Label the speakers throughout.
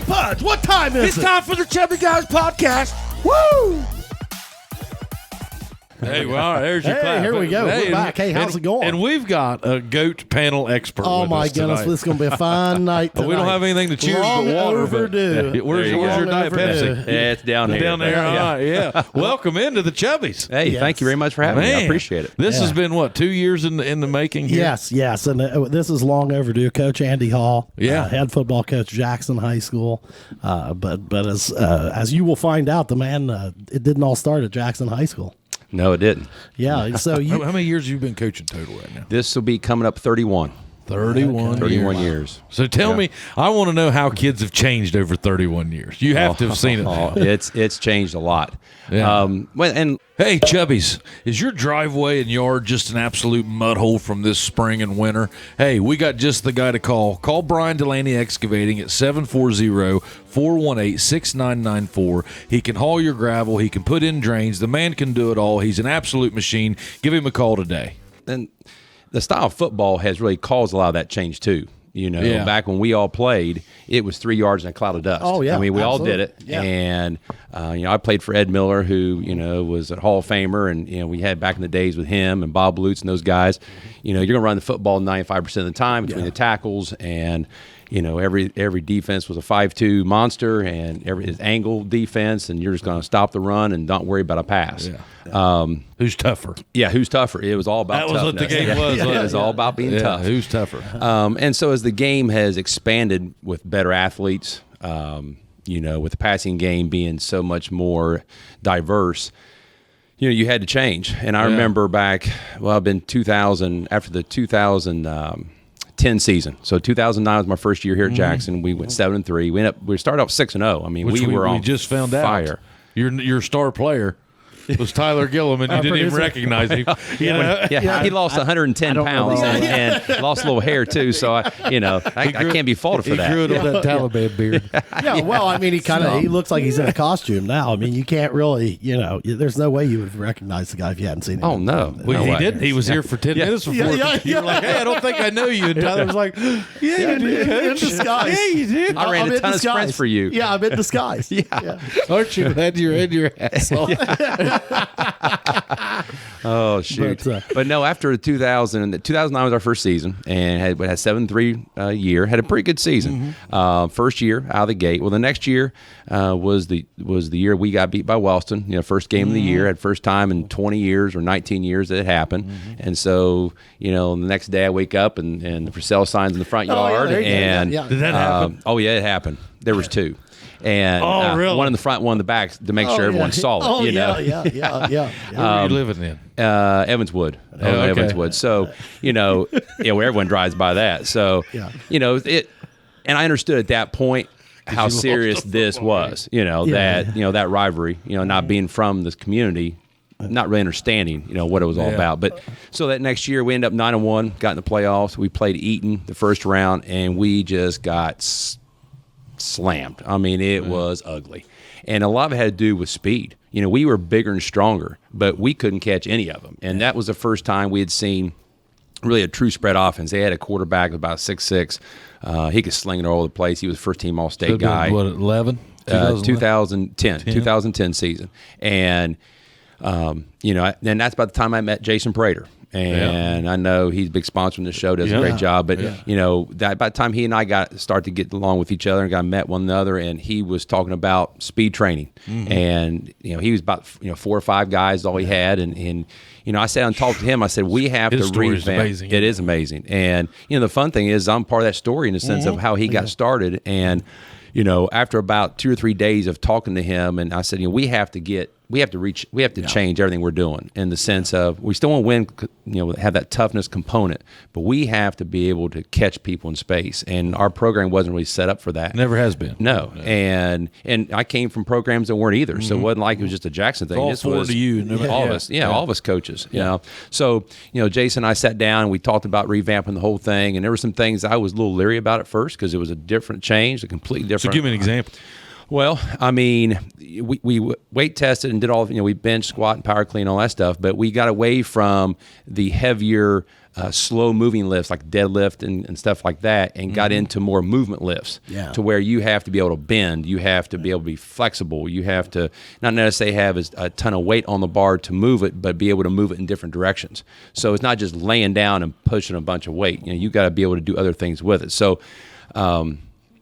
Speaker 1: Pudge, what time is
Speaker 2: It's
Speaker 1: it?
Speaker 2: time for the Chubby Guys podcast.
Speaker 1: Woo!
Speaker 2: Hey, well, there's your clap.
Speaker 1: Here we go. We're back. Hey, how's it going?
Speaker 2: And we've got a goat panel expert.
Speaker 1: Oh
Speaker 2: with
Speaker 1: my
Speaker 2: us
Speaker 1: goodness,
Speaker 2: tonight.
Speaker 1: this is going to be a fun night tonight.
Speaker 2: We don't have anything to cheers
Speaker 1: Long
Speaker 2: but water.
Speaker 1: overdue.
Speaker 2: But, where's your Diet
Speaker 1: overdue.
Speaker 2: Pepsi?
Speaker 3: Yeah, it's down here.
Speaker 2: Down there,
Speaker 1: Yeah.
Speaker 2: all right, yeah. Welcome into the Chubbies.
Speaker 3: Hey,
Speaker 1: Yes.
Speaker 3: thank you very much for having me. I
Speaker 2: Man,
Speaker 3: appreciate it.
Speaker 2: This has
Speaker 1: Yeah.
Speaker 2: been, what, 2 years in the making here?
Speaker 1: Yes, and this is long overdue. Coach Andy Hall,
Speaker 2: Yeah.
Speaker 1: head football coach, Jackson High School. But as you will find out, the man, it didn't all start at Jackson High School.
Speaker 3: No, it didn't.
Speaker 1: Yeah, so you
Speaker 2: How many years have you been coaching total right now?
Speaker 3: This will be coming up 31.
Speaker 2: 31
Speaker 3: 31
Speaker 2: years.
Speaker 3: years.
Speaker 2: So tell me, I want to know how kids have changed over 31 years. You have to have seen it.
Speaker 3: Oh, it's changed a lot.
Speaker 2: Yeah.
Speaker 3: And
Speaker 2: Hey, Chubbies, is your driveway and yard just an absolute mud hole from this spring and winter? Hey, we got just the guy to call. Call Brian Dulaney Excavating at 740-418-6994. He can haul your gravel. He can put in drains. The man can do it all. He's an absolute machine. Give him a call today.
Speaker 3: and the style of football has really caused a lot of that change too. You know,
Speaker 2: Yeah.
Speaker 3: back when we all played, it was 3 yards and a cloud of dust.
Speaker 1: Oh, yeah,
Speaker 3: I mean, we all did it.
Speaker 1: absolutely. Yeah.
Speaker 3: And, I played for Ed Miller, who, was a Hall of Famer. And, we had back in the days with him and Bob Lutz and those guys. You're going to run the football 95% of the time between the tackles. And, every defense was a 5-2 monster and every angle defense. And you're just going to stop the run and don't worry about a pass.
Speaker 2: Yeah. Who's tougher?
Speaker 3: Yeah, who's tougher? It was all about
Speaker 2: That was what the
Speaker 3: toughness.
Speaker 2: game was,
Speaker 3: Yeah,
Speaker 2: wasn't
Speaker 3: it was all about being
Speaker 2: Yeah,
Speaker 3: tough.
Speaker 2: who's tougher?
Speaker 3: And so as the game has expanded with better athletes, with the passing game being so much more diverse, you had to change. And I remember back, I've been 2000, after the 2010 season. So 2009 was my first year here at Jackson. We went 7-3. We started off 6-0. I mean,
Speaker 2: Which
Speaker 3: we were on
Speaker 2: we just found
Speaker 3: fire.
Speaker 2: out. Your star player was Tyler Gillum, and you didn't even
Speaker 1: producer.
Speaker 2: recognize him.
Speaker 3: Yeah, he lost 110 pounds and lost a little hair too. So I can't be faulted for
Speaker 2: He
Speaker 3: that.
Speaker 2: grew it on that Taliban beard.
Speaker 1: Yeah, well, I mean, he looks like he's in a costume now. I mean, you can't really, there's no way you would recognize the guy if you hadn't seen him.
Speaker 3: Oh no,
Speaker 2: Well,
Speaker 3: no
Speaker 2: he
Speaker 3: way.
Speaker 2: didn't. He was here for 10 minutes before.
Speaker 1: Yeah.
Speaker 2: You were like, hey, I don't think I know you. And Tyler was like, yeah, you did.
Speaker 1: in disguise.
Speaker 2: Yeah, you did.
Speaker 3: I ran
Speaker 1: I'm
Speaker 3: a
Speaker 1: in
Speaker 3: ton of
Speaker 1: disguise.
Speaker 3: sprints for you.
Speaker 1: Yeah, I'm in disguise. yeah.
Speaker 2: Aren't you glad you're in your ass off?
Speaker 3: Oh shoot!
Speaker 1: But,
Speaker 3: But no, after 2009 was our first season, and had 7-3 year. Had a pretty good season. First year out of the gate. Well, the next year was the year we got beat by Wellston. First game of the year. Had first time in 20 years or 19 years that it happened. And so the next day I wake up and the for sale signs in the front
Speaker 1: Oh, yeah,
Speaker 3: yard.
Speaker 1: there you go.
Speaker 3: And
Speaker 1: Yeah.
Speaker 2: Did that happen?
Speaker 3: Oh yeah, it happened. There was two. And
Speaker 2: really?
Speaker 3: one in the front, one in the back, to make sure everyone saw it.
Speaker 1: Oh,
Speaker 3: Yeah.
Speaker 1: yeah.
Speaker 2: Where were you living in?
Speaker 3: Evanswood.
Speaker 2: okay.
Speaker 3: Evanswood. So, where everyone drives by that. So,
Speaker 1: Yeah.
Speaker 3: And I understood at that point how
Speaker 2: you lost
Speaker 3: serious
Speaker 2: the
Speaker 3: this
Speaker 2: football
Speaker 3: was, that rivalry, not being from this community, not really understanding, what it was all about. But so that next year we ended up 9-1, got in the playoffs. We played Eaton the first round and we just got slammed. I mean, it was ugly. And a lot of it had to do with speed. We were bigger and stronger, but we couldn't catch any of them. And that was the first time we had seen really a true spread offense. They had a quarterback about 6'6". He could sling it all over the place. He was first-team All-State guy.
Speaker 2: What, 11?
Speaker 3: 2010 season. And, then that's about the time I met Jason Prater. And I know he's a big sponsor in the show, does a great job. But, that by the time he and I started to get along with each other and met one another, and he was talking about speed training. And, he was about, 4 or 5 guys, all he had. And I sat and talked to him. I said, we have
Speaker 2: His
Speaker 3: to
Speaker 2: story is
Speaker 3: revamp.
Speaker 2: amazing.
Speaker 3: It is amazing. And, the fun thing is I'm part of that story in the sense of how he got started. And, after about 2 or 3 days of talking to him, and I said, we have to change everything we're doing in the sense of we still want to win, have that toughness component, but we have to be able to catch people in space. And our program wasn't really set up for that.
Speaker 2: Never has been.
Speaker 3: No. And I came from programs that weren't either. So it wasn't like it was just a Jackson thing.
Speaker 2: All
Speaker 3: This
Speaker 2: four
Speaker 3: was
Speaker 2: to you.
Speaker 3: all of us. Yeah, all of us coaches. So, Jason and I sat down and we talked about revamping the whole thing. And there were some things I was a little leery about at first because it was a different change, a completely different.
Speaker 2: So give me an example.
Speaker 3: Well, I mean, we weight tested and did all, we bench, squat, and power clean, all that stuff, but we got away from the heavier, slow moving lifts like deadlift and stuff like that, and got into more movement lifts to where you have to be able to bend, you have to be able to be flexible, you have to not necessarily have a ton of weight on the bar to move it, but be able to move it in different directions. So it's not just laying down and pushing a bunch of weight. You got to be able to do other things with it. So,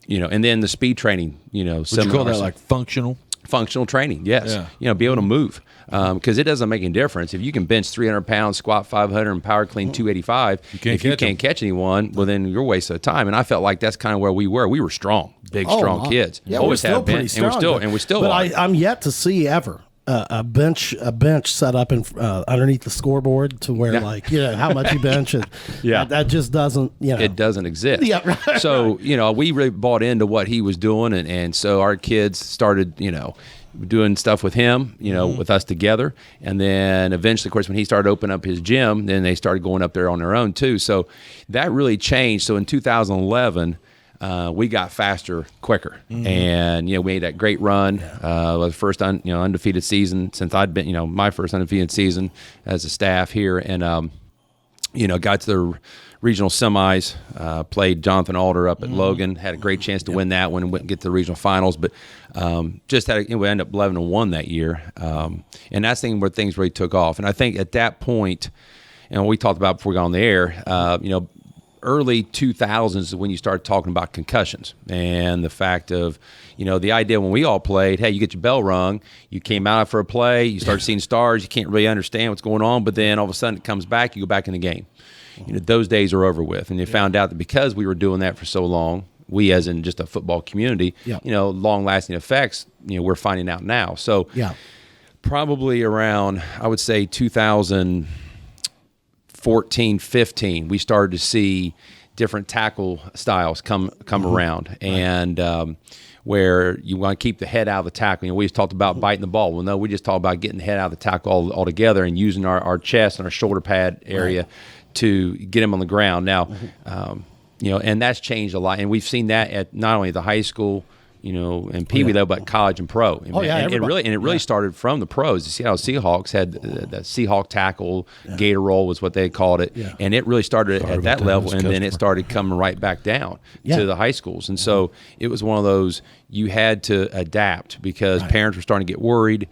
Speaker 3: and then the speed training,
Speaker 2: Would you call that like functional?
Speaker 3: Functional training, yes.
Speaker 2: Yeah.
Speaker 3: Be able to move, because it doesn't make any difference if you can bench 300 pounds, squat 500, and power clean 285. If you can't catch anyone, well, then you're wasting time. And I felt like that's kind of where we were. We were strong, big, strong kids.
Speaker 1: Yeah,
Speaker 3: always
Speaker 1: we're still
Speaker 3: have been,
Speaker 1: pretty strong,
Speaker 3: and we still
Speaker 1: But
Speaker 3: are.
Speaker 1: I'm yet to see ever a bench set up in underneath the scoreboard to where how much you bench. That just doesn't.
Speaker 3: It doesn't exist.
Speaker 1: Yeah, right.
Speaker 3: So we really bought into what he was doing, and so our kids started doing stuff with him, with us together. And then eventually, of course, when he started opening up his gym, then they started going up there on their own too. So that really changed. So in 2011, we got faster quicker. And, we made that great run. The first, undefeated season since I'd been, my first undefeated season as a staff here. And, got to the regional semis, played Jonathan Alder up at Logan, had a great chance to win that one and went and get to the regional finals, but just had we ended up 11-1 that year. And that's the thing where things really took off. And I think at that point, and we talked about before we got on the air, early 2000s is when you start talking about concussions and the fact of, the idea when we all played, hey, you get your bell rung, you came out for a play, you start seeing stars, you can't really understand what's going on, but then all of a sudden it comes back, you go back in the game. Those days are over with. And you found out that because we were doing that for so long, we as in just a football community, long-lasting effects, we're finding out now. So probably around, I would say 2014, 15, we started to see different tackle styles come around. And where you want to keep the head out of the tackle. We just talked about biting the ball. Well, no, we just talked about getting the head out of the tackle all together and using our chest and our shoulder pad area to get him on the ground. Now, and that's changed a lot. And we've seen that at not only the high school, and Pee Wee level, but college and pro. And it really started from the pros. The Seattle Seahawks had the Seahawk tackle, Gator roll was what they called it, and it really started at that level, and then it started coming right back down to the high schools. And so it was one of those you had to adapt because parents were starting to get worried.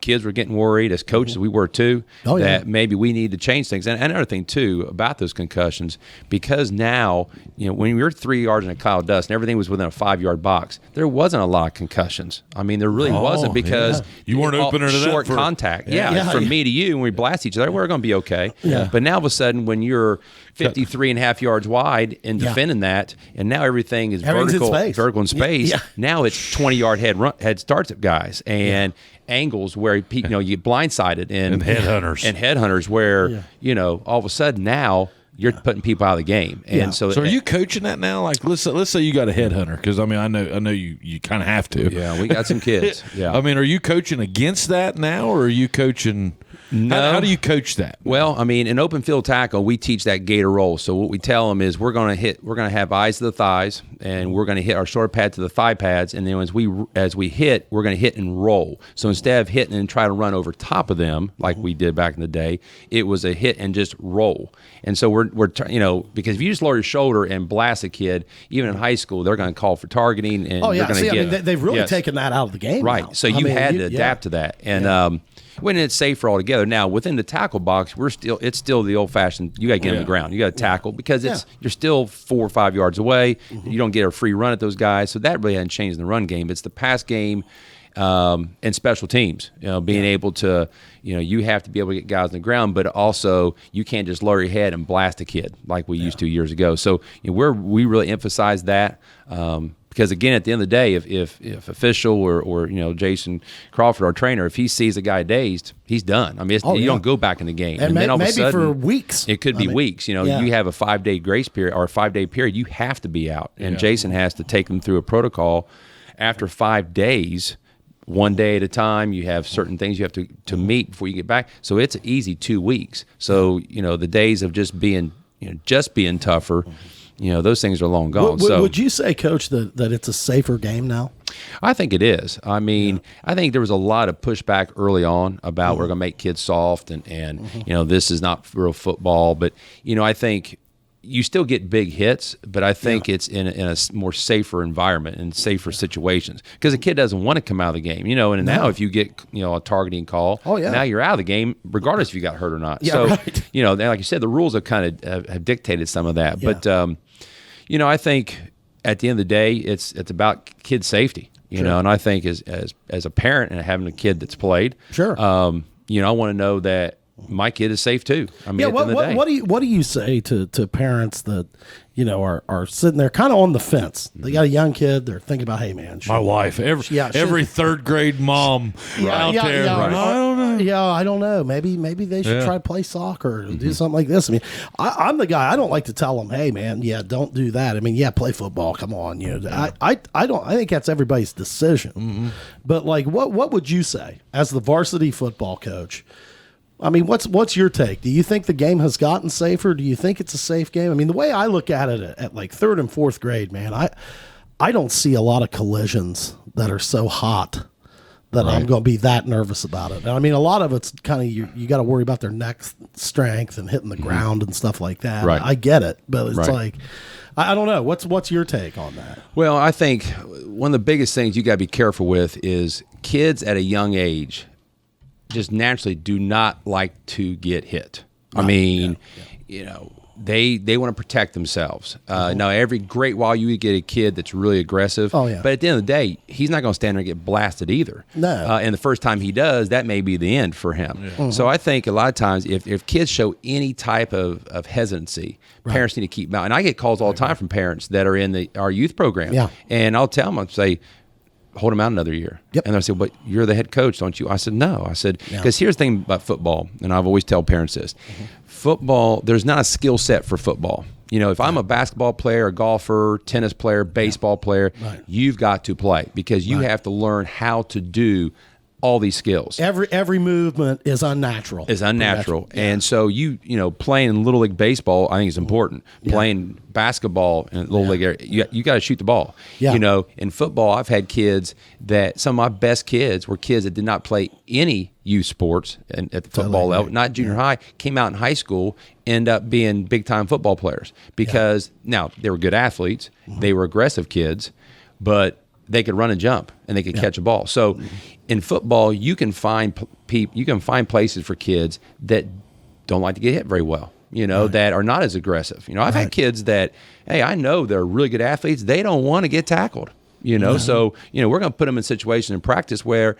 Speaker 3: Kids were getting worried. As coaches, we were too, that maybe we need to change things. And another thing, too, about those concussions, because now, when you're 3 yards in a cloud of dust and everything was within a 5-yard box, there wasn't a lot of concussions. I mean, there really wasn't because
Speaker 2: you weren't opening to that
Speaker 3: short contact. From me to you, when we blast each other, we're going to be okay. But now, all of a sudden, when you're 53 and a half yards wide and defending that, and now everything is vertical in space. Now it's 20-yard head starts up guys and angles where you get blindsided and headhunters where all of a sudden now you're putting people out of the game. And so
Speaker 2: are you coaching that now? Like let's say you got a headhunter, because I know you kind of have to.
Speaker 3: Yeah, we got some kids. Yeah,
Speaker 2: I mean, are you coaching against that now, or are you coaching? No. How do you coach that?
Speaker 3: Well, I mean, in open field tackle, we teach that gator roll. So what we tell them is we're going to have eyes to the thighs, and we're going to hit our shoulder pad to the thigh pads, and then as we hit, we're going to hit and roll. So instead of hitting and try to run over top of them like we did back in the day, it was a hit and just roll. And so we're because if you just lower your shoulder and blast a kid, even in high school, they're going to call for targeting, and they're going to get.
Speaker 1: They've really taken that out of the game,
Speaker 3: right?
Speaker 1: Now.
Speaker 3: So you had to adapt to that, and when it's safer altogether. Now within the tackle box, it's still the old fashioned. You got to get on the ground. You got to tackle because you're still 4 or 5 yards away. You don't get a free run at those guys. So that really hasn't changed in the run game. It's the pass game and special teams. Being able to, you have to be able to get guys on the ground, but also you can't just lower your head and blast a kid like we used to years ago. So we really emphasize that. Because again, at the end of the day, if official or Jason Crawford, our trainer, if he sees a guy dazed, he's done. I mean, you don't go back in the game,
Speaker 1: and then all
Speaker 3: maybe
Speaker 1: of a sudden, for weeks.
Speaker 3: It could be weeks. You have a 5-day grace period or a 5-day period. You have to be out, and Jason has to take them through a protocol. After 5 days, 1 day at a time, you have certain things you have to meet before you get back. So it's an easy 2 weeks. So the days of just being tougher. those things are long gone.
Speaker 1: Would you say, Coach, that it's a safer game now?
Speaker 3: I think it is. I mean, I think there was a lot of pushback early on about we're going to make kids soft and this is not real football. But, I think you still get big hits, but I think it's in a more safer environment and safer situations because a kid doesn't want to come out of the game. And now if you get a targeting call, now you're out of the game regardless if you got hurt or not. Like you said, the rules have kind of have dictated some of that. But, I think at the end of the day, it's about kid safety, and I think as a parent and having a kid that's played, I want to know that my kid is safe too. I mean,
Speaker 1: what do you say to parents that are sitting there kind of on the fence? They got a young kid. They're thinking about, hey man,
Speaker 2: my wife, every third grade mom out there. I don't know.
Speaker 1: Yeah, I don't know. Maybe they should try to play soccer or do something like this. I mean, I'm the guy. I don't like to tell them, hey man, don't do that. I mean, play football. Come on, I think that's everybody's decision. But like, what would you say as the varsity football coach? I mean, what's your take? Do you think the game has gotten safer? Do you think it's a safe game? I mean, the way I look at it at like third and fourth grade, man, I don't see a lot of collisions that are so hot that I'm going to be that nervous about it. I mean, a lot of it's kind of you got to worry about their neck strength and hitting the ground and stuff like that.
Speaker 3: Right.
Speaker 1: I get it, but it's like I don't know. What's your take on that?
Speaker 3: Well, I think one of the biggest things you got to be careful with is kids at a young age just naturally do not like to get hit. I mean, they want to protect themselves. Now, every great while you get a kid that's really aggressive, but at the end of the day, he's not going to stand there and get blasted either.
Speaker 1: No.
Speaker 3: And the first time he does, that may be the end for him. Yeah. So I think a lot of times if kids show any type of hesitancy, parents need to keep them out. And I get calls all the time from parents that are in our youth program. Yeah. And I'll tell them, I'll say, hold him out another year. Yep. And I said, but you're the head coach, don't you? I said, no. I said, because here's the thing about football, and I've always tell parents this. Football, there's not a skill set for football. If I'm a basketball player, a golfer, tennis player, baseball player, you've got to play because you have to learn how to do all these skills.
Speaker 1: Every movement is unnatural.
Speaker 3: And so playing in Little League baseball, I think is important. Playing basketball in Little League area, you got to shoot the ball. In football, I've had kids that some of my best kids were kids that did not play any youth sports at the football level, not junior high, came out in high school, end up being big-time football players because now they were good athletes, they were aggressive kids, but they could run and jump and they could catch a ball. So in football, you can find places for kids that don't like to get hit very well, that are not as aggressive. I've had kids that, hey, I know they're really good athletes. They don't want to get tackled, So, we're going to put them in situations in practice where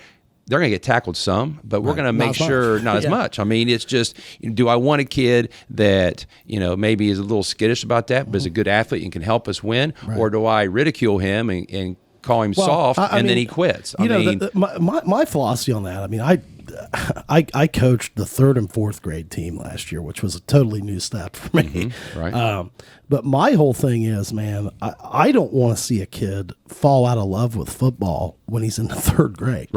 Speaker 3: they're going to get tackled some, but we're going to make sure not as much. I mean, it's just, do I want a kid that, maybe is a little skittish about that, but is a good athlete and can help us win? Or do I ridicule him and call him soft, and then he quits?
Speaker 1: My philosophy on that, I mean, I coached the third and fourth grade team last year, which was a totally new step for me. But my whole thing is, man, I don't want to see a kid fall out of love with football when he's in the third grade,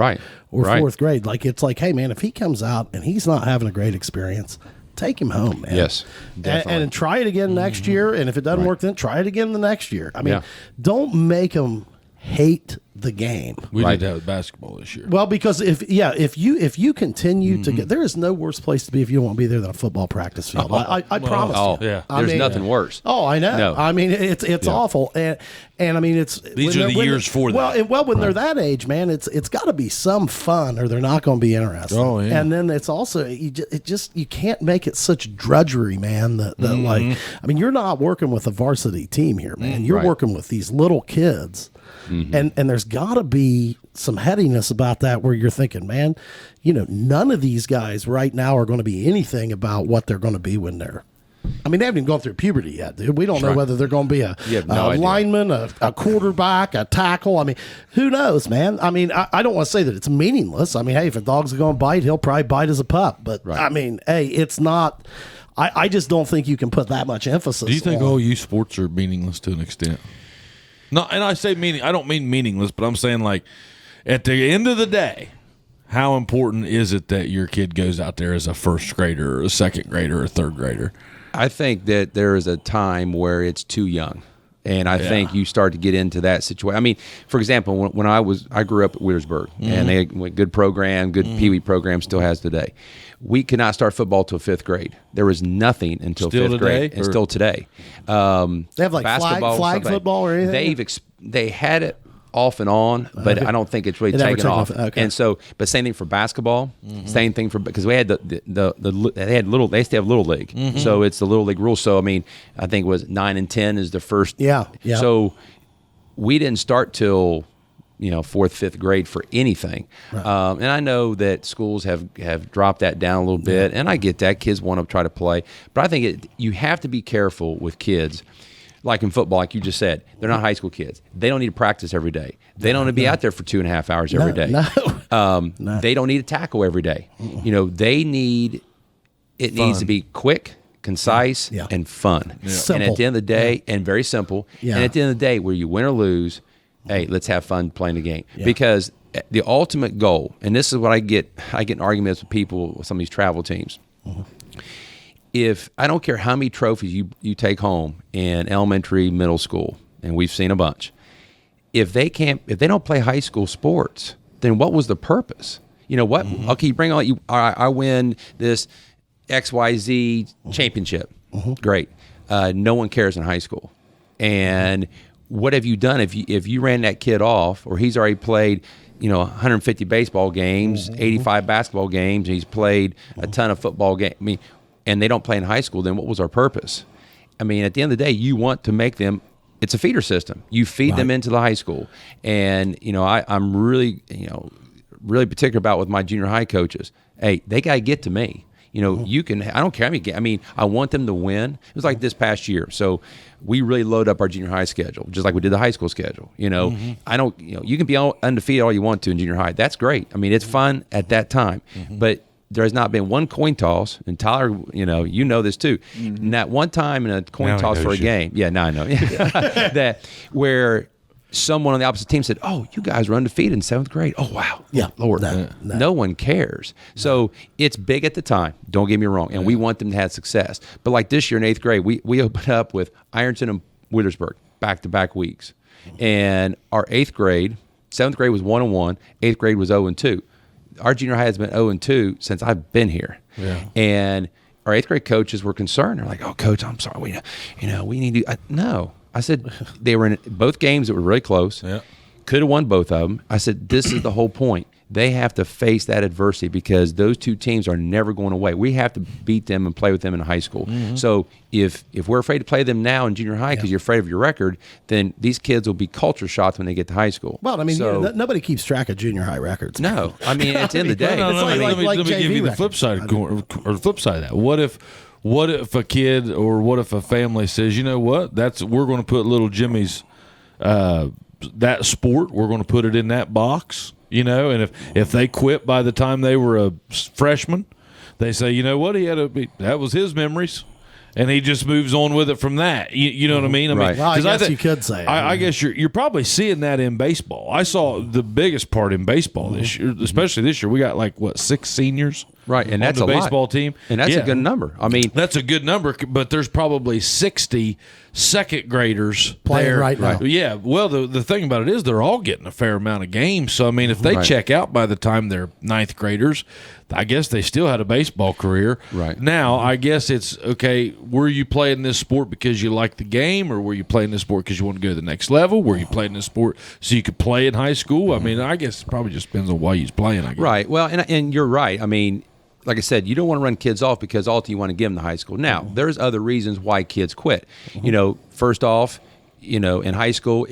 Speaker 1: or fourth grade. Like, it's like, hey, man, if he comes out and he's not having a great experience, take him home, man.
Speaker 3: Yes, definitely.
Speaker 1: And try it again next year. And if it doesn't work, then try it again the next year. I mean, don't make them hate the game.
Speaker 2: We did that with basketball this year.
Speaker 1: Well, because if you continue to get, there is no worse place to be if you don't want to be there than a football practice field. I promise you.
Speaker 3: Yeah. There's nothing worse.
Speaker 1: Oh, I know.
Speaker 3: No.
Speaker 1: I mean, it's awful, and I mean, it's
Speaker 2: these are the years for that.
Speaker 1: Well, when they're that age, man, it's got to be some fun, or they're not going to be interested.
Speaker 2: Oh, yeah.
Speaker 1: And then it's also you can't make it such drudgery, man. That like, I mean, you're not working with a varsity team here, man. You're working with these little kids. And there's got to be some headiness about that where you're thinking, man, none of these guys right now are going to be anything about what they're going to be when they're, I mean, they haven't even gone through puberty yet, dude. We don't know whether they're going to be a lineman, a quarterback, a tackle. I mean, who knows, man? I mean, I don't want to say that it's meaningless. I mean, hey, if a dog's going to bite, he'll probably bite as a pup. But, I mean, hey, it's not – I just don't think you can put that much emphasis on.
Speaker 2: Do you think all youth sports are meaningless to an extent? No, and I say meaning. I don't mean meaningless, but I'm saying, like, at the end of the day, how important is it that your kid goes out there as a first grader or a second grader or a third grader?
Speaker 3: I think that there is a time where it's too young. And I think you start to get into that situation. I mean, for example, when I grew up at Wheelersburg, and they went good program, good Pee Wee program, still has today. We could not start football till 5th grade. There was nothing until
Speaker 2: Still
Speaker 3: 5th grade, and still today.
Speaker 1: They have like flag football or anything?
Speaker 3: They had it off and on, but I don't think it's really taken off.
Speaker 1: Okay.
Speaker 3: And so, but same thing for basketball. Same thing for, because we had they used to have little league, so it's the little league rule. So I mean, I think it was 9 and 10 is the first.
Speaker 1: Yeah.
Speaker 3: So we didn't start till 4th, 5th grade for anything. Right. And I know that schools have dropped that down a little bit, and I get that kids want to try to play, but I think you have to be careful with kids. Like in football, like you just said, they're not high school kids. They don't need to practice every day. They don't need to be out there for 2.5 hours every day.
Speaker 1: No.
Speaker 3: They don't need to tackle every day. They need it
Speaker 2: fun.
Speaker 3: needs to be quick, concise, and fun.
Speaker 1: Yeah. Simple.
Speaker 3: And at the end of the day, and very simple.
Speaker 1: Yeah.
Speaker 3: And at the end of the day, where you win or lose, hey, let's have fun playing the game. Yeah. Because the ultimate goal, and this is what I get in arguments with people with some of these travel teams. If I don't care how many trophies you take home in elementary, middle school, and we've seen a bunch, if they don't play high school sports, then what was the purpose? You know what? Okay, you bring on you. I win this XYZ championship. Great. No one cares in high school. And what have you done if you ran that kid off, or he's already played 150 baseball games, 85 basketball games, and he's played a ton of football games. I mean, and they don't play in high school, then what was our purpose? I mean, at the end of the day, you want to make them, it's a feeder system. You feed them into the high school. And, I'm really, really particular about with my junior high coaches. Hey, they got to get to me. You can, I don't care how many games. I mean, I want them to win. It was like this past year. So we really load up our junior high schedule, just like we did the high school schedule. I don't, you can be undefeated all you want to in junior high. That's great. I mean, it's fun at that time. But there has not been one coin toss, and Tyler, you know this too. Not one time in a coin toss for a game. Yeah, now I know. that where someone on the opposite team said, "Oh, you guys were undefeated in 7th grade." Oh, wow.
Speaker 1: Yeah,
Speaker 3: Lord, no one cares. So it's big at the time. Don't get me wrong, and we want them to have success. But like this year in 8th grade, we opened up with Ironton and Wheelersburg back-to-back weeks, and our 8th grade, 7th grade was 1-1, 8th grade was 0-2. Our junior high has been 0-2 since I've been here. Yeah. And our 8th grade coaches were concerned. They're like, "Oh, coach, I'm sorry. We need to." No. I said, they were in both games that were really close. Yeah. Could have won both of them. I said, this is the whole point. They have to face that adversity because those two teams are never going away. We have to beat them and play with them in high school. So if we're afraid to play them now in junior high because you're afraid of your record, then these kids will be culture shocked when they get to high school.
Speaker 1: Well, I mean, nobody keeps track of junior high records.
Speaker 3: No. I mean, at the end of the day.
Speaker 2: Let me give you the flip side, or the flip side of that. What if a kid or what if a family says, you know what, we're going to put little Jimmy's that sport, we're going to put it in that box. And if they quit by the time they were a freshman, they say, you know what, that was his memories, and he just moves on with it from that. You know what I mean?
Speaker 3: Right.
Speaker 1: Well, I guess you could say.
Speaker 2: I guess you're probably seeing that in baseball. I saw the biggest part in baseball this year, especially this year. We got 6 seniors.
Speaker 3: Right, and that's
Speaker 2: on the
Speaker 3: a
Speaker 2: baseball
Speaker 3: lot.
Speaker 2: team,
Speaker 3: and that's a good number. I mean,
Speaker 2: that's a good number, but there's probably 60 second graders
Speaker 1: playing right now.
Speaker 2: Yeah, well, the thing about it is they're all getting a fair amount of games. So I mean, if they check out by the time they're 9th graders, I guess they still had a baseball career.
Speaker 3: Right
Speaker 2: now, I guess it's okay. Were you playing this sport because you like the game, or were you playing this sport because you want to go to the next level? Were you playing this sport so you could play in high school? I mean, I guess it probably just depends on why you're playing. I guess.
Speaker 3: Right. Well, and you're right. I mean, like I said, you don't want to run kids off because ultimately you want to get them to high school. Now, there's other reasons why kids quit. First off, in high school,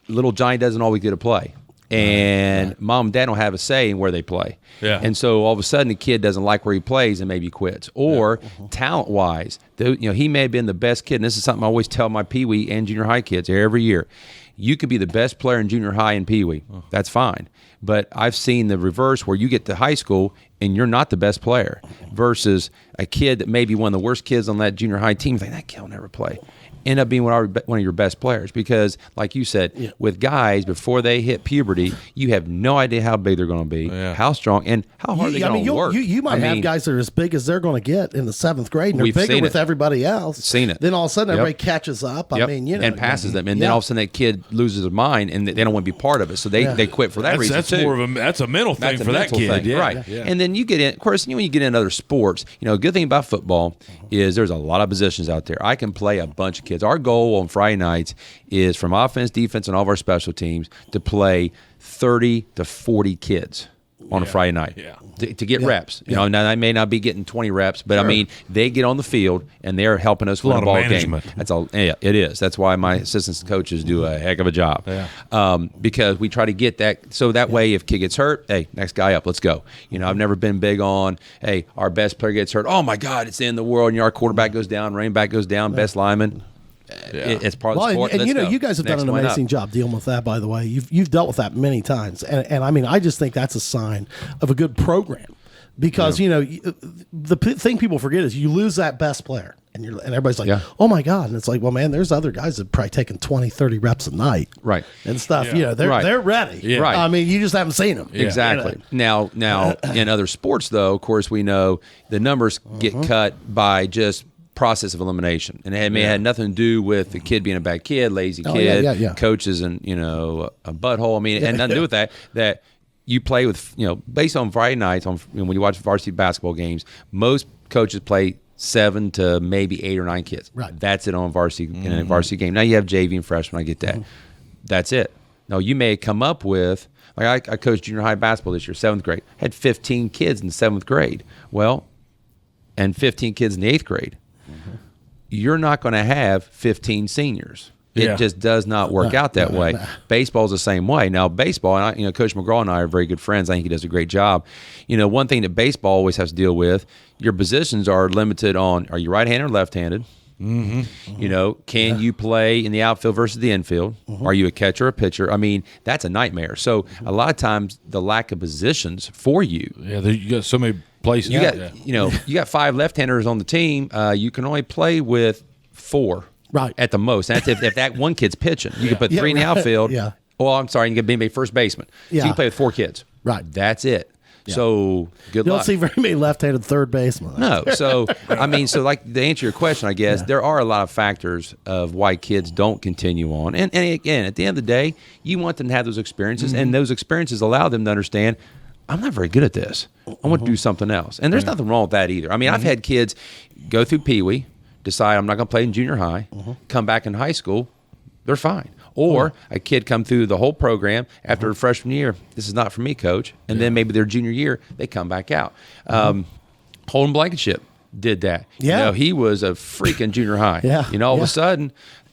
Speaker 3: little Johnny doesn't always get to play. And mom and dad don't have a say in where they play. Yeah. And so all of a sudden the kid doesn't like where he plays and maybe quits. Or talent-wise, he may have been the best kid. And this is something I always tell my Pee Wee and junior high kids every year. You could be the best player in junior high and Pee Wee. That's fine. But I've seen the reverse where you get to high school and you're not the best player versus a kid that may be one of the worst kids on that junior high team. Think that kid will never play. end up being one of your best players because, like you said, with guys, before they hit puberty, you have no idea how big they're going to be, how strong, and how hard they're going to work.
Speaker 1: You might have guys that are as big as they're going to get in the 7th grade, and they're bigger with everybody else.
Speaker 3: Seen it.
Speaker 1: Then all of a sudden, everybody catches up. I mean,
Speaker 3: and passes them, and then all of a sudden that kid loses his mind, and they don't want to be part of it, so they quit for that reason
Speaker 2: that's
Speaker 3: too.
Speaker 2: That's a mental thing for that kid,
Speaker 3: right? And then you get in. Of course, when you get in other sports, a good thing about football is there's a lot of positions out there. I can play a bunch of kids. Our goal on Friday nights is from offense, defense, and all of our special teams to play 30 to 40 kids on a Friday night to get reps. Now I may not be getting 20 reps, but I mean they get on the field and they're helping us win a ball game. That's all. Yeah, it is. That's why my assistant coaches do a heck of a job. Because we try to get that so that way if kid gets hurt, hey, next guy up, let's go. I've never been big on hey, our best player gets hurt. Oh my God, it's the end of the world. And our quarterback goes down, running back goes down, best lineman. It's part of the sport.
Speaker 1: And you guys have done an amazing job dealing with that, by the way. You've dealt with that many times. And I mean, I just think that's a sign of a good program because, the thing people forget is you lose that best player and everybody's like, oh my God. And it's like, well, man, there's other guys that probably taking 20, 30 reps a night.
Speaker 3: Right.
Speaker 1: And stuff. They're ready.
Speaker 3: Yeah. Right.
Speaker 1: I mean, you just haven't seen them.
Speaker 3: Exactly. Now in other sports, though, of course, we know the numbers get cut by just process of elimination, and it may have nothing to do with the kid being a bad kid, lazy kid, coaches, and a butthole. I mean, it had nothing to do with that. That you play with, based on Friday nights when you watch varsity basketball games, most coaches play 7 to maybe 8 or 9 kids.
Speaker 1: Right.
Speaker 3: That's it on varsity in a varsity game. Now you have JV and freshman. I get that. That's it. Now you may come up with I coached junior high basketball this year, 7th grade. Had 15 kids in the 7th grade. Well, and 15 kids in the 8th grade. You're not going to have 15 seniors. It just does not work out that way. Baseball's the same way. Now, baseball, and Coach McGraw and I are very good friends. I think he does a great job. One thing that baseball always has to deal with, your positions are limited on, are you right-handed or left-handed? Can you play in the outfield versus the infield? Are you a catcher or a pitcher? I mean, that's a nightmare. So a lot of times the lack of positions for you.
Speaker 2: Yeah, you got so many places.
Speaker 3: You got 5 left-handers on the team. You can only play with 4 at the most. And that's if that one kid's pitching. You can put 3 in the outfield. Well, I'm sorry, you can be first baseman. So you can play with 4 kids.
Speaker 1: Right.
Speaker 3: That's it. So good luck.
Speaker 1: You don't see very many left-handed third basemen.
Speaker 3: No. So I mean, like to answer your question, I guess there are a lot of factors of why kids don't continue on. And again, at the end of the day, you want them to have those experiences, and those experiences allow them to understand, I'm not very good at this. I want to do something else. And there's nothing wrong with that either. I mean, I've had kids go through Pee Wee, decide I'm not going to play in junior high, come back in high school, they're fine. Or a kid come through the whole program after a freshman year, this is not for me, coach. And then maybe their junior year, they come back out. Holden Blankenship did that. He was a freaking junior high. All of a sudden,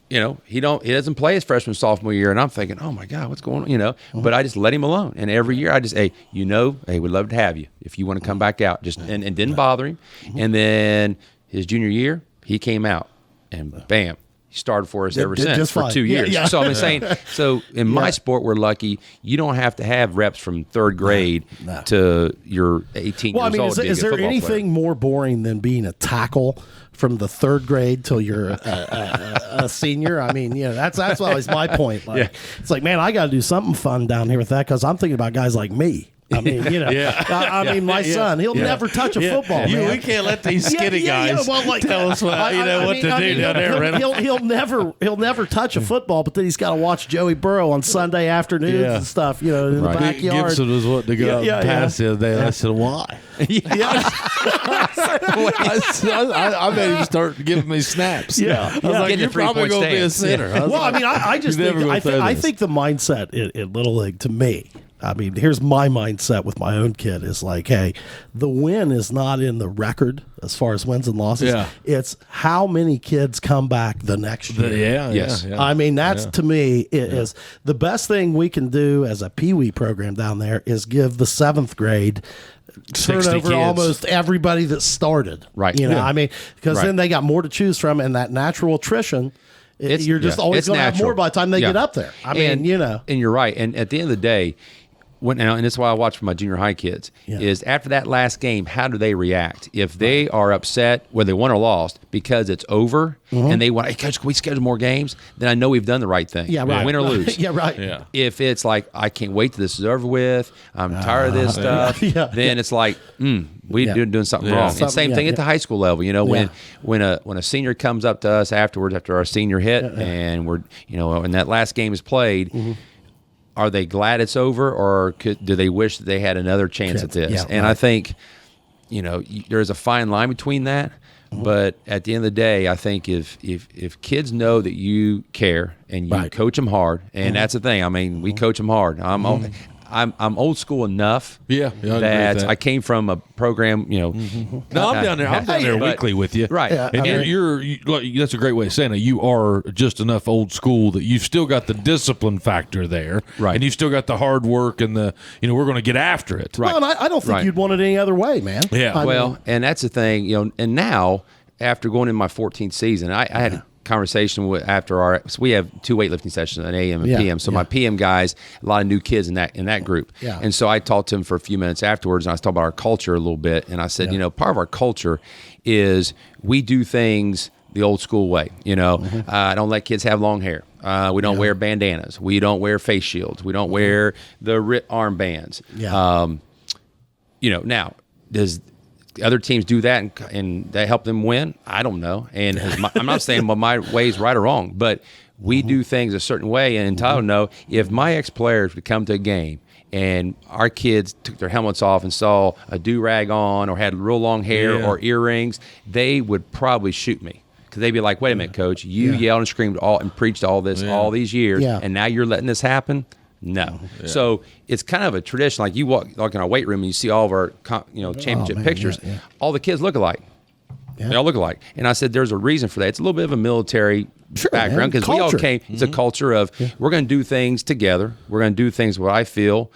Speaker 3: he doesn't play his freshman, sophomore year, and I'm thinking, oh my God, what's going on? But I just let him alone. And every year I just, hey, we'd love to have you if you want to come back out. Just and didn't bother him. And then his junior year, he came out and bam. Started for us ever since for 2 years. So I'm saying, so in my sport, we're lucky. You don't have to have reps from 3rd grade to your 18 years old.
Speaker 1: Is there anything more boring than being a tackle from the 3rd grade till you're a senior? I mean, that's always my point. It's like, man, I got to do something fun down here with that because I'm thinking about guys like me. I mean, I mean, my son, he'll never touch a football. Man.
Speaker 2: We can't let these skinny guys tell us what to do down there.
Speaker 1: He'll never touch a football, but then he's got to watch Joey Burrow on Sunday afternoons and stuff. In the backyard.
Speaker 2: Gibson was wanting to go out and pass the other day. And I said, why? I made him start giving me snaps. I was like, you're probably going to be a center.
Speaker 1: I think the mindset in Little League, to me, I mean, here's my mindset with my own kid is like, hey, the win is not in the record as far as wins and losses. It's how many kids come back the next year. I mean, that's to me is the best thing we can do as a Pee Wee program down there is give the 7th grade turnover almost everybody that started.
Speaker 3: Right.
Speaker 1: I mean, because then they got more to choose from, and that natural attrition. You're just always going to have more by the time they get up there. I mean,
Speaker 3: And you're right. And at the end of the day, and this is why I watch for my junior high kids, is after that last game, how do they react? If they are upset, whether they won or lost, because it's over, and they want, hey, coach, can we schedule more games? Then I know we've done the right thing.
Speaker 1: Yeah, right.
Speaker 3: Win or lose.
Speaker 1: Yeah, right.
Speaker 2: Yeah.
Speaker 3: If it's like, I can't wait till this is over with, I'm tired of this stuff, then it's like, we're doing something wrong. And same thing at the high school level. You know, when a senior comes up to us afterwards, after our senior hit, and we're, you know, and that last game is played, are they glad it's over, or do they wish that they had another chance at this?
Speaker 1: Yeah,
Speaker 3: and I think, you know, there's a fine line between that. But at the end of the day, I think if kids know that you care and you coach them hard, and that's the thing. I mean, we coach them hard. I'm old school enough. That I came from a program. You know,
Speaker 2: no, I'm down there. I'm down there weekly with you,
Speaker 3: right?
Speaker 2: And you're that's a great way of saying it. You are just enough old school that you've still got the discipline factor there, right? And you've still got the hard work and the, you know, we're going to get after it,
Speaker 1: right? Well, and I don't think you'd want it any other way, man.
Speaker 2: Yeah.
Speaker 3: Well, and that's the thing, you know. And now, after going in my 14th season, I had a conversation with so we have 2 weightlifting sessions, an AM and PM. So my PM guys, a lot of new kids in that group. Yeah. And so I talked to them for a few minutes afterwards, and I was talking about our culture a little bit. And I said, you know, part of our culture is we do things the old school way. You know, don't let kids have long hair. We don't wear bandanas. We don't wear face shields. We don't wear the armbands. You know, now does other teams do that and they help them win? I don't know. And I'm not saying my way is right or wrong, but we do things a certain way. And Tyler know, if my ex-players would come to a game and our kids took their helmets off and saw a do-rag on or had real long hair or earrings, they would probably shoot me. Because they'd be like, wait a minute, coach, you yelled and screamed and preached all this all these years, and now you're letting this happen? No. So it's kind of a tradition. Like you walk in our weight room and you see all of our championship pictures. All the kids look alike. They all look alike. And I said there's a reason for that. It's a little bit of a military background because we all came. It's a culture of we're going to do things together. We're going to do things what I feel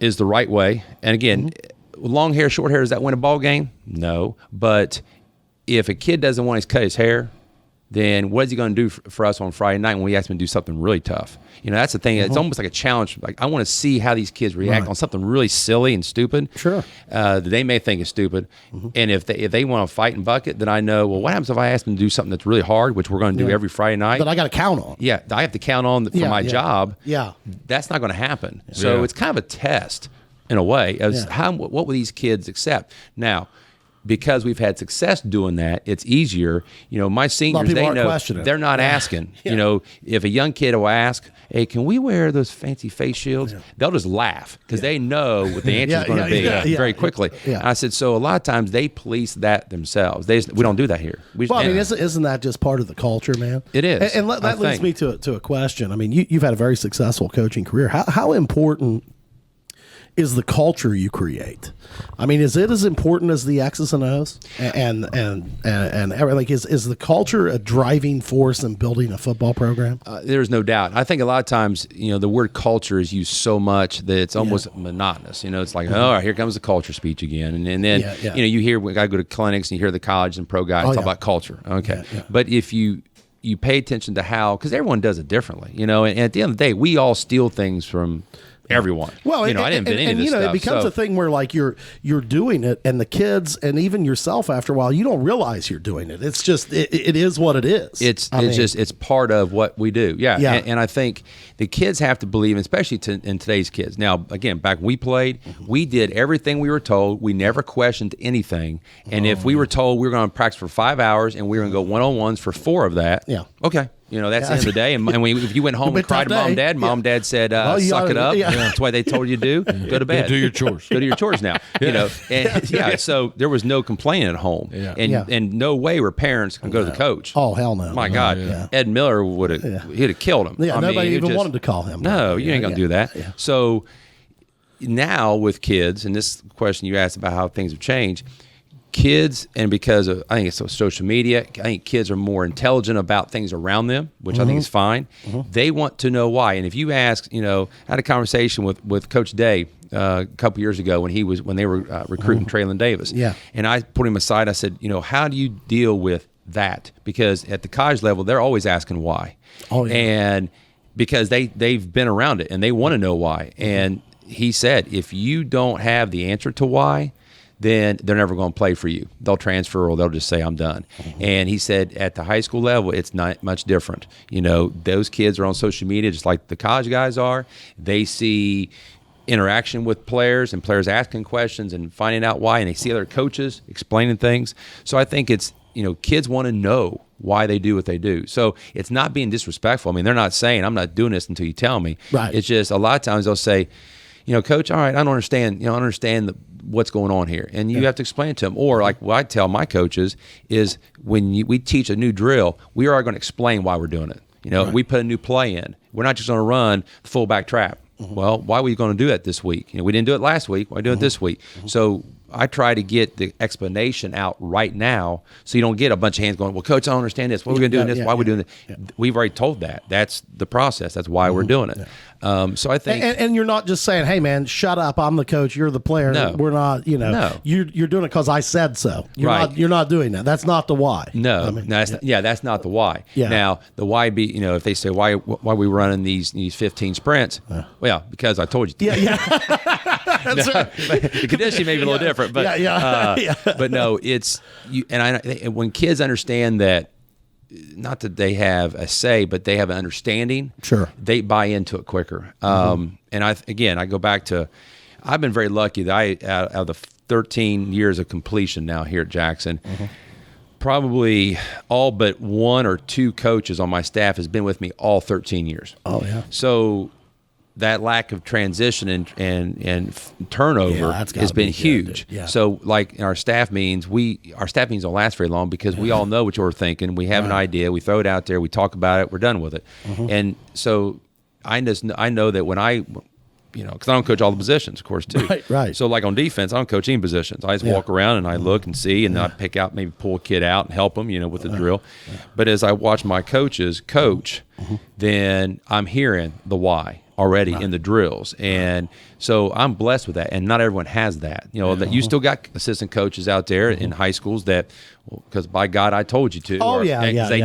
Speaker 3: is the right way. And again, long hair, short hair, does that win a ball game? No. But if a kid doesn't want to cut his hair, then what is he going to do for us on Friday night when we ask him to do something really tough? You know, that's the thing. It's almost like a challenge. Like I want to see how these kids react on something really silly and stupid. Sure. That they may think is stupid. And if they want to fight and bucket, then I know, well, what happens if I ask them to do something that's really hard, which we're going to do every Friday night?
Speaker 1: That I got to count on.
Speaker 3: Yeah, I have to count on for my job.
Speaker 1: Yeah.
Speaker 3: That's not going to happen. So it's kind of a test in a way of what will these kids accept? Now, because we've had success doing that, it's easier. You know, my seniors, they know they're not asking. You know, if a young kid will ask, hey, can we wear those fancy face shields? They'll just laugh because they know what the answer is going to be very quickly. And I said, so a lot of times they police that themselves. We don't do that here.
Speaker 1: I mean, isn't that just part of the culture, man?
Speaker 3: It is.
Speaker 1: And that leads me to a question. I mean, you've had a very successful coaching career. How important is the culture you create? I mean, is it as important as the X's and O's and everything? Like, is the culture a driving force in building a football program?
Speaker 3: There's no doubt. I think a lot of times, you know, the word culture is used so much that it's almost monotonous. You know, it's like, oh, here comes the culture speech again. And then, you know, you hear, I go to clinics and you hear the college and pro guys talk about culture. Okay. But if you pay attention to how, because everyone does it differently, you know, and at the end of the day, we all steal things from everyone. Well, you know, I didn't invent any of this stuff.
Speaker 1: It becomes a thing where like you're doing it, and the kids and even yourself after a while, you don't realize you're doing it. It's just it is what it is.
Speaker 3: It's part of what we do. Yeah. And I think the kids have to believe, especially in today's kids. Now, again, back when we played, we did everything we were told. We never questioned anything. And if we were told we were going to practice for 5 hours and we were going to go one-on-ones for 4 of that, okay. You know, that's the end of the day. And if you went home and cried to mom and dad said, suck it up. That's why they told you to do. Go to bed.
Speaker 2: Do your chores.
Speaker 3: Go do your chores now. You know, and so there was no complaining at home. And no way were parents going to go to the coach.
Speaker 1: Oh, hell no.
Speaker 3: My God. Ed Miller he'd have killed him.
Speaker 1: Yeah, nobody even wanted to call him.
Speaker 3: No, you ain't going to do that. So now with kids, and this question you asked about how things have changed, kids, and because of, I think it's social media, I think kids are more intelligent about things around them, which I think is fine. They want to know why. And if you ask, you know, I had a conversation with Coach Day a couple years ago when they were recruiting Traylon Davis. And I put him aside. I said, you know, how do you deal with that? Because at the college level, they're always asking why. And because they've been around it and they want to know why. And he said, if you don't have the answer to why, then they're never going to play for you. They'll transfer or they'll just say, I'm done. And he said at the high school level, it's not much different. You know, those kids are on social media just like the college guys are. They see interaction with players and players asking questions and finding out why, and they see other coaches explaining things. So I think it's, you know, kids want to know why they do what they do. So it's not being disrespectful. I mean, they're not saying, I'm not doing this until you tell me.
Speaker 1: Right.
Speaker 3: It's just a lot of times they'll say, you know, Coach, all right, I don't understand. You know, I don't understand what's going on here. And you have to explain it to them. Or like what I tell my coaches is when we teach a new drill, we are going to explain why we're doing it. You know, we put a new play in. We're not just going to run the fullback trap. Well, why were you going to do that this week? You know, we didn't do it last week. Why do it this week? So I try to get the explanation out right now so you don't get a bunch of hands going, well, Coach, I don't understand this. What are we going to do in this? Why are we doing this? Yeah. We've already told that. That's the process. That's why we're doing it. So I think,
Speaker 1: and you're not just saying, "Hey, man, shut up! I'm the coach. You're the player."
Speaker 3: No.
Speaker 1: We're not. You know,
Speaker 3: No.
Speaker 1: you're doing it because I said so. You're not doing that. That's not the why.
Speaker 3: No,
Speaker 1: I mean,
Speaker 3: that's not the why.
Speaker 1: Yeah.
Speaker 3: Now the why be, you know, if they say why are we running these 15 sprints? Well, because I told you to.
Speaker 1: Yeah. That's right.
Speaker 3: The conditioning may be a little different, but but no, it's you. And when kids understand that, not that they have a say, but they have an understanding.
Speaker 1: Sure,
Speaker 3: they buy into it quicker. And I go back to, I've been very lucky that out of the 13 years of completion now here at Jackson, probably all but one or two coaches on my staff has been with me all 13 years.
Speaker 1: Oh yeah.
Speaker 3: So that lack of transition and turnover has been huge.
Speaker 1: Yeah.
Speaker 3: So like in our staff meetings, our staff meetings don't last very long because we all know what you're thinking. We have an idea. We throw it out there. We talk about it. We're done with it. And so I know that when you know, because I don't coach all the positions, of course, too.
Speaker 1: Right.
Speaker 3: So like on defense, I don't coach any positions. I just walk around and I look and see, and then I pick out, maybe pull a kid out and help them, you know, with the drill. But as I watch my coaches coach, then I'm hearing the why already in the drills. And so I'm blessed with that. And not everyone has that. You know, that you still got assistant coaches out there in high schools that, because by God, I told you to.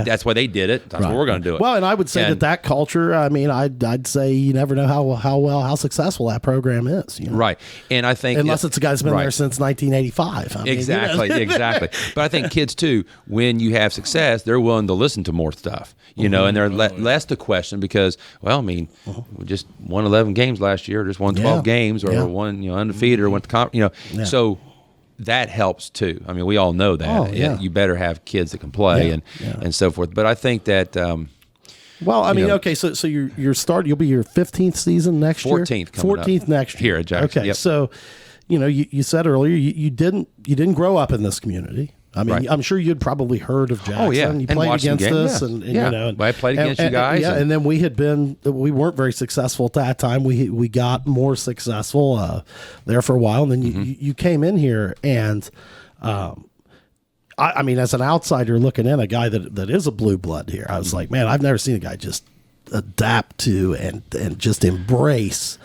Speaker 3: That's why they did it. That's why we're going to do it.
Speaker 1: Well, and I would say that culture, I mean, I'd say you never know how successful that program is. You know?
Speaker 3: Right. And I think,
Speaker 1: unless it's a guy that's been there since 1985. I mean,
Speaker 3: exactly. Exactly. But I think kids too, when you have success, they're willing to listen to more stuff, you know, and they're less to question because, well, I mean, we just won 11 games last year, or just won 12 games, or won, you know, undefeated, or went to you know, so that helps too. I mean, we all know that. You better have kids that can play and so forth. But I think that.
Speaker 1: Well, I mean, okay, so you'll be your 15th season next year. 14th next year
Speaker 3: here at Jackson.
Speaker 1: Okay, so you know, you said earlier you didn't grow up in this community. I mean, I'm sure you'd probably heard of Jackson.
Speaker 3: Oh, yeah.
Speaker 1: You played against us. And you know.
Speaker 3: I played against you guys.
Speaker 1: And then we weren't very successful at that time. We got more successful there for a while. And then you came in here and I mean, as an outsider looking in, a guy that is a blue blood here, I was like, man, I've never seen a guy just adapt to and just embrace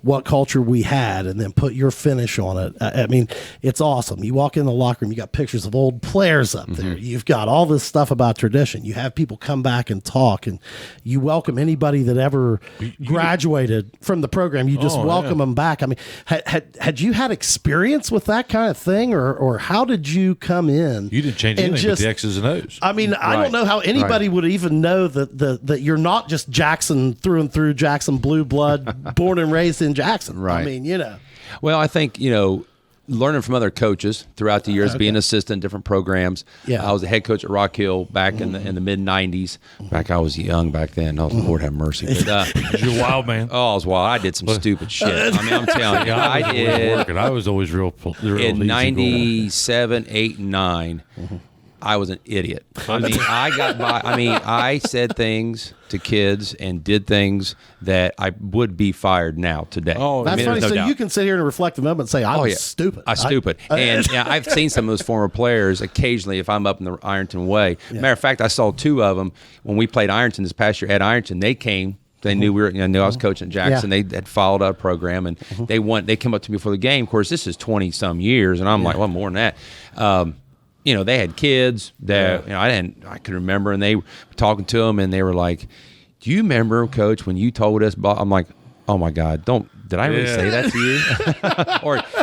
Speaker 1: what culture we had and then put your finish on it. I mean, it's awesome. You walk in the locker room, you got pictures of old players up there. You've got all this stuff about tradition. You have people come back and talk, and you welcome anybody that ever graduated from the program. You just welcome them back. I mean, had you had experience with that kind of thing, or how did you come in?
Speaker 2: You didn't change anything with the X's and O's.
Speaker 1: I mean, I don't know how anybody would even know that you're not just Jackson through and through, Jackson blue blood, born and raised in Jackson.
Speaker 3: Right.
Speaker 1: I mean, you know.
Speaker 3: Well, I think, you know, learning from other coaches throughout the years, being an assistant in different programs.
Speaker 1: Yeah.
Speaker 3: I was a head coach at Rock Hill back in the mid '90s. Back I was young back then. Oh, Lord have mercy. But,
Speaker 2: you're a wild man.
Speaker 3: Oh, I was wild. I did some stupid shit. I mean, I'm telling you, I did.
Speaker 2: I was always real
Speaker 3: in '97, '8, and '9. I was an idiot. I mean, I said things to kids and did things that I would be fired now today.
Speaker 2: Oh,
Speaker 1: that's funny. So you can sit here and reflect a moment and say, I was stupid.
Speaker 3: I'm stupid. And I've seen some of those former players occasionally if I'm up in the Ironton way. Matter of fact, I saw two of them when we played Ironton this past year at Ironton. They came. They knew knew I was coaching at Jackson. They had followed our program, and they came up to me before the game. Of course, this is 20-some years, and I'm like, well, more than that. You know, they had kids that you know I could remember, and they were talking to them, and they were like, "Do you remember, Coach, when you told us?" I'm like, oh my God, did I really say that to you?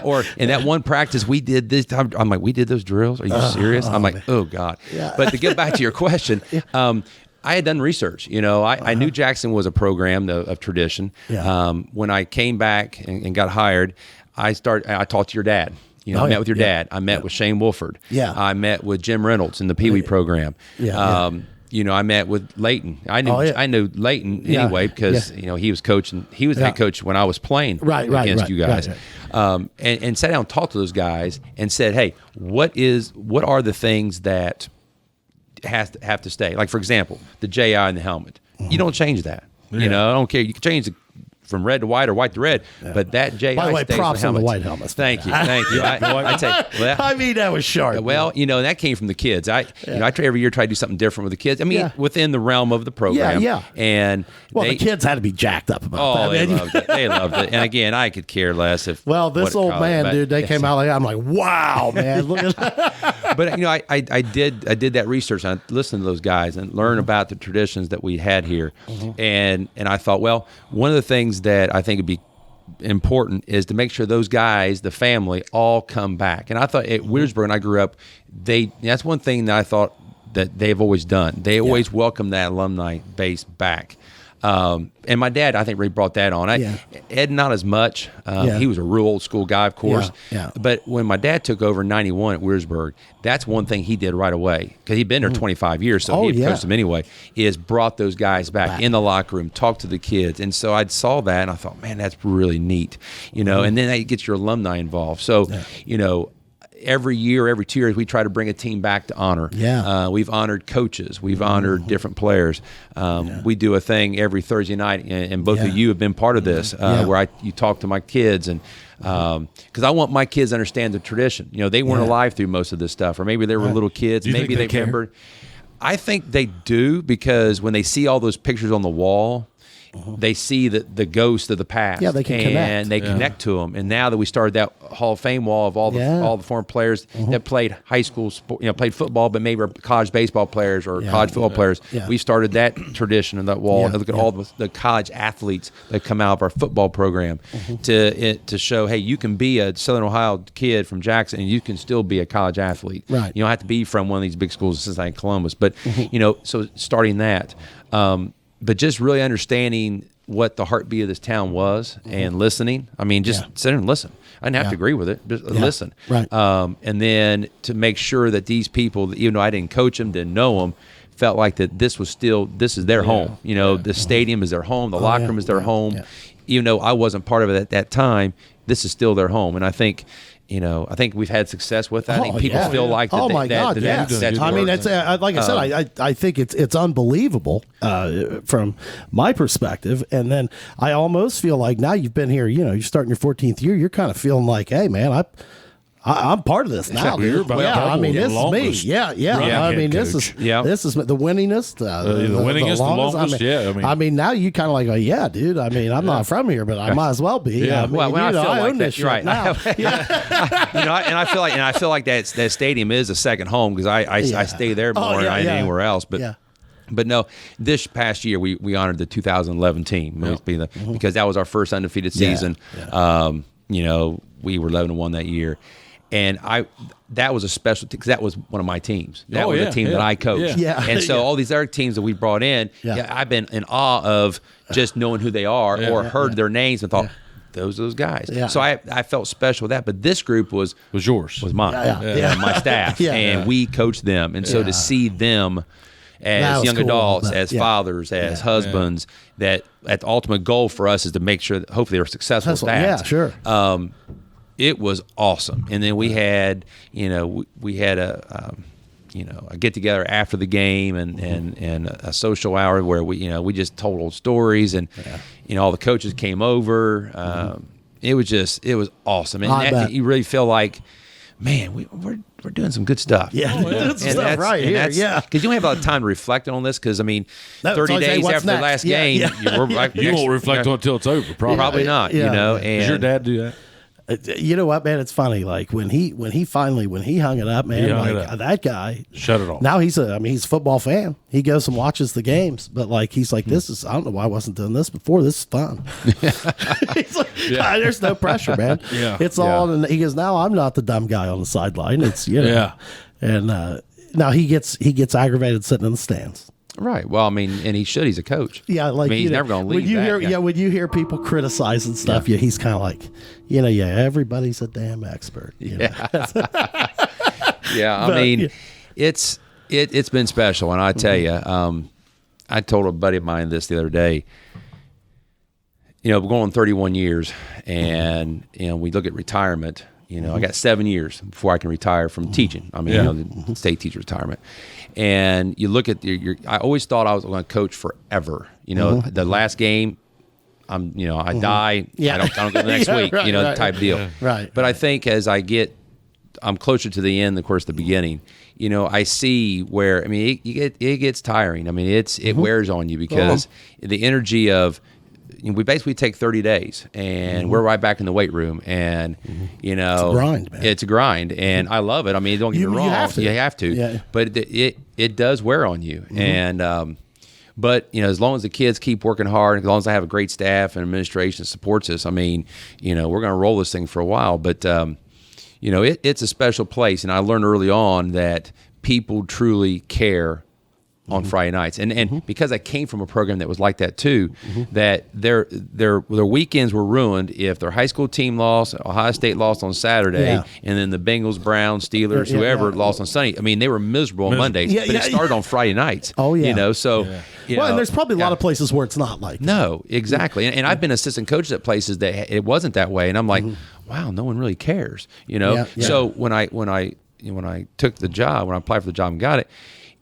Speaker 3: or in that one practice we did this. I'm like, we did those drills. Are you serious? I'm like, oh God.
Speaker 1: Yeah.
Speaker 3: But to get back to your question, I had done research. I knew Jackson was a program of tradition.
Speaker 1: Yeah.
Speaker 3: When I came back and got hired, I talked to your dad. I met with your dad. I met with Shane Wolford.
Speaker 1: Yeah.
Speaker 3: I met with Jim Reynolds in the Pee Wee program.
Speaker 1: Yeah.
Speaker 3: I met with Leighton. I knew Leighton anyway because he was coaching. He was the head coach when I was playing against you guys.
Speaker 1: Right.
Speaker 3: And sat down and talked to those guys and said, hey, what are the things that have to stay? Like, for example, the JI in the helmet. You don't change that. I don't care. You can change it from red to white or white to red, but that JI
Speaker 1: By the way,
Speaker 3: stays
Speaker 1: props
Speaker 3: on
Speaker 1: on the white helmets.
Speaker 3: Thank you. I'd say,
Speaker 1: I mean, that was sharp.
Speaker 3: well, that came from the kids. I try every year try to do something different with the kids. I mean, within the realm of the program.
Speaker 1: Yeah.
Speaker 3: And
Speaker 1: the kids had to be jacked up about that.
Speaker 3: They loved it. They loved it. And again, I could care less if.
Speaker 1: Well, this old man, dude, they came out like I'm like, wow, man, look at that.
Speaker 3: But I did that research. And I listened to those guys and learned about the traditions that we had here. And I thought, well, one of the things that I think would be important is to make sure those guys, the family, all come back. And I thought at Wheelersburg, when I grew up, that's one thing that I thought that they've always done. They always welcome that alumni base back. And my dad, I think, really brought that on. Ed, not as much. He was a real old school guy, of course. But when my dad took over in '91 at Wheelersburg, that's one thing he did right away because he'd been there 25 years, so he had coached them anyway. Is brought those guys back in the locker room, talked to the kids, and so I saw that and I thought, man, that's really neat, And then that gets your alumni involved. So, every year, every 2 years, we try to bring a team back to honor. We've honored coaches. We've honored different players. We do a thing every Thursday night, and both of you have been part of this, where you talk to my kids, and because I want my kids to understand the tradition. They weren't alive through most of this stuff, or maybe they were little kids. Maybe they remembered. I think they do, because when they see all those pictures on the wall, they see the ghost of the past.
Speaker 1: Yeah, they can connect.
Speaker 3: And they connect to them. And now that we started that Hall of Fame wall of all the former players that played high school sport, played football, but maybe were college baseball players or college football players, we started that tradition of that wall. And look at all the college athletes that come out of our football program to show, hey, you can be a Southern Ohio kid from Jackson and you can still be a college athlete.
Speaker 1: Right.
Speaker 3: You don't have to be from one of these big schools in Cincinnati and Columbus. But, so starting that. But just really understanding what the heartbeat of this town was and listening. I mean, just sit and listen. I didn't have to agree with it. Just listen.
Speaker 1: Right.
Speaker 3: And then to make sure that these people, even though I didn't coach them, didn't know them, felt like that this is their home. The stadium is their home. The locker room is their home. Yeah. Even though I wasn't part of it at that time, this is still their home. And I think we've had success with that. I think people feel like that.
Speaker 1: Oh my God! Yes. I mean, it's like I said. I think it's unbelievable from my perspective. And then I almost feel like now you've been here. You're starting your 14th year. You're kind of feeling like, hey, man, I'm part of this now. I mean, this is me. Yeah. I mean, this is the winningest, the longest. I mean, now you kind of like, yeah, dude. I mean, I'm not from here, but I might as well be.
Speaker 3: Yeah.
Speaker 1: I mean,
Speaker 3: I feel
Speaker 1: I
Speaker 3: like
Speaker 1: own
Speaker 3: that.
Speaker 1: this shit
Speaker 3: Right
Speaker 1: now.
Speaker 3: And I feel like that stadium is a second home because I stay there more than anywhere else. But no, this past year we honored the 2011 team because that was our first undefeated season. We were 11-1 that year. And that was a special because that was one of my teams. That was the team that I coached. And so all these other teams that we brought in, I've been in awe of just knowing who they are or heard their names and thought, those guys. So I felt special with that. But this group was yours, was mine, my staff, and we coached them. And so to see them as young adults, as fathers, as husbands, that the ultimate goal for us is to make sure that hopefully they're successful with that.
Speaker 1: Yeah, sure.
Speaker 3: It was awesome. And then we had, we had a get together after the game and a social hour where we just told old stories and all the coaches came over. It was awesome. And you really feel like, man, we're doing some good stuff.
Speaker 1: Yeah, doing some stuff right here. Yeah,
Speaker 3: because you don't have a lot of time to reflect on this. Because 30 days after the last game,
Speaker 2: you won't reflect on it until it's over. Probably
Speaker 3: not. And
Speaker 2: does your dad do that?
Speaker 1: You know what, man? It's funny. Like when he hung it up, man. Like that guy
Speaker 2: shut it off.
Speaker 1: Now he's a football fan. He goes and watches the games, but like he's like, this is, I don't know why I wasn't doing this before. This is fun. He's like, there's no pressure, man. It's all. And he goes, now I'm not the dumb guy on the sideline. It's and now he gets aggravated sitting in the stands.
Speaker 3: Right. Well, I mean, and he should. He's a coach.
Speaker 1: Yeah, like
Speaker 3: he's never going to leave.
Speaker 1: When you hear people criticizing stuff, he's kind of like, everybody's a damn expert.
Speaker 3: I mean, it's been special, and I tell you, I told a buddy of mine this the other day. We're going 31 years, and we look at retirement. I got 7 years before I can retire from teaching. I mean, the state teacher retirement. And you look at I always thought I was going to coach forever. The last game, I die. I don't go the next week. Type deal.
Speaker 1: Right.
Speaker 3: But I think as I'm closer to the end, of course, the beginning. I see where it gets tiring. I mean, it wears on you because the energy of. We basically take 30 days, and we're right back in the weight room, and it's
Speaker 1: a grind, man.
Speaker 3: It's a grind, and I love it. I mean, don't get me wrong, you have to,
Speaker 1: yeah.
Speaker 3: But it does wear on you, and but as long as the kids keep working hard, as long as I have a great staff and administration that supports us, I mean, we're going to roll this thing for a while. But it's a special place, and I learned early on that people truly care on Friday nights, and because I came from a program that was like that too, that their weekends were ruined if their high school team lost, Ohio State lost on Saturday, and then the Bengals, Browns, Steelers, whoever lost on Sunday. I mean, they were miserable on Mondays, but it started on Friday nights.
Speaker 1: Oh yeah,
Speaker 3: so.
Speaker 1: Well, and there's probably a lot of places where it's not like that.
Speaker 3: No, exactly. And I've been assistant coaches at places that it wasn't that way, and I'm like, wow, no one really cares. So when I took the job, when I applied for the job and got it.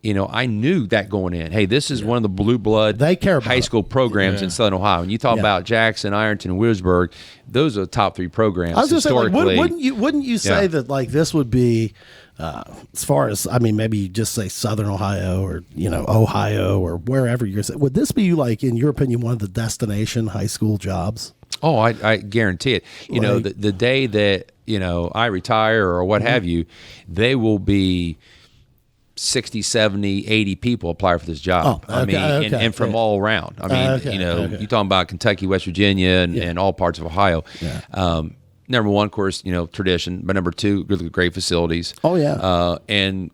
Speaker 3: I knew that going in. Hey, this is one of the blue blood high school programs in Southern Ohio. And you talk about Jackson, Ironton, and Williamsburg; those are the top three programs.
Speaker 1: I was just saying,
Speaker 3: historically.
Speaker 1: wouldn't you say that like this would be, as far as maybe you just say Southern Ohio or Ohio or wherever you're. Would this be like, in your opinion, one of the destination high school jobs?
Speaker 3: Oh, I guarantee it. The day that I retire or what have you, they will be 60, 70, 80 people apply for this job. And from all around. You're talking about Kentucky, West Virginia, and all parts of Ohio. Number one, of course, tradition. But number two, really great facilities.
Speaker 1: Oh, yeah.
Speaker 3: And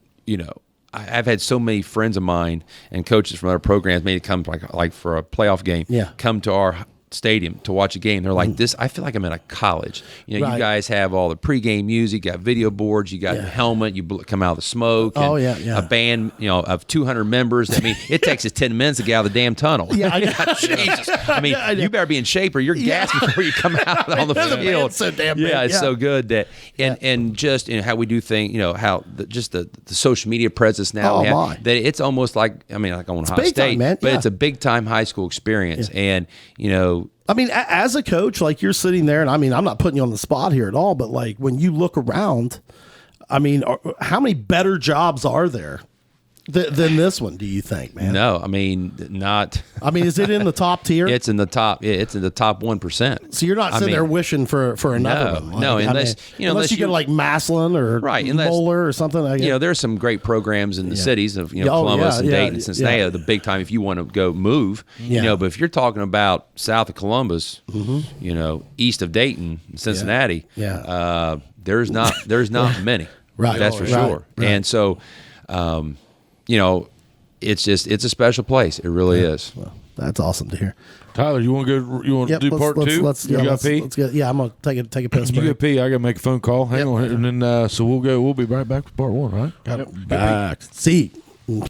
Speaker 3: I've had so many friends of mine and coaches from other programs maybe come like for a playoff game. Come to our stadium to watch a game. They're like, this, I feel like I'm in a college. You guys have all the pregame music, you got video boards, you got a helmet, you come out of the smoke. And a band, of 200 members. I mean, it takes us 10 minutes to get out of the damn tunnel. Jesus. I mean, you better be in shape or you're gassed before you come out on the field.
Speaker 1: It's so damn big.
Speaker 3: It's so good that, and just how we do things, how the social media presence now, that it's almost like, like on Ohio State,
Speaker 1: man.
Speaker 3: But it's a big time high school experience. And,
Speaker 1: as a coach, like you're sitting there, and I'm not putting you on the spot here at all, but like when you look around, how many better jobs are there than this one, do you think, man?
Speaker 3: No, not.
Speaker 1: Is it in the top tier?
Speaker 3: It's in the top. It's in the top 1%.
Speaker 1: So you're not sitting there wishing for another one.
Speaker 3: No, unless
Speaker 1: you get like Maslin or Moeller or something.
Speaker 3: There's some great programs in the cities of Columbus and Dayton and Cincinnati. The big time if you want to go move. But if you're talking about south of Columbus, east of Dayton, Cincinnati, there's not many.
Speaker 1: Right,
Speaker 3: that's for sure. Right. And so. It's a special place. It really is. Well,
Speaker 1: that's awesome to hear.
Speaker 2: Tyler, you want to go? You want to do part two? You got to pee?
Speaker 1: I'm gonna take a piss break.
Speaker 2: You got to pee. I got to make a phone call. Hang on, and then so we'll be right back with part one. Right?
Speaker 1: Got it. Back. See.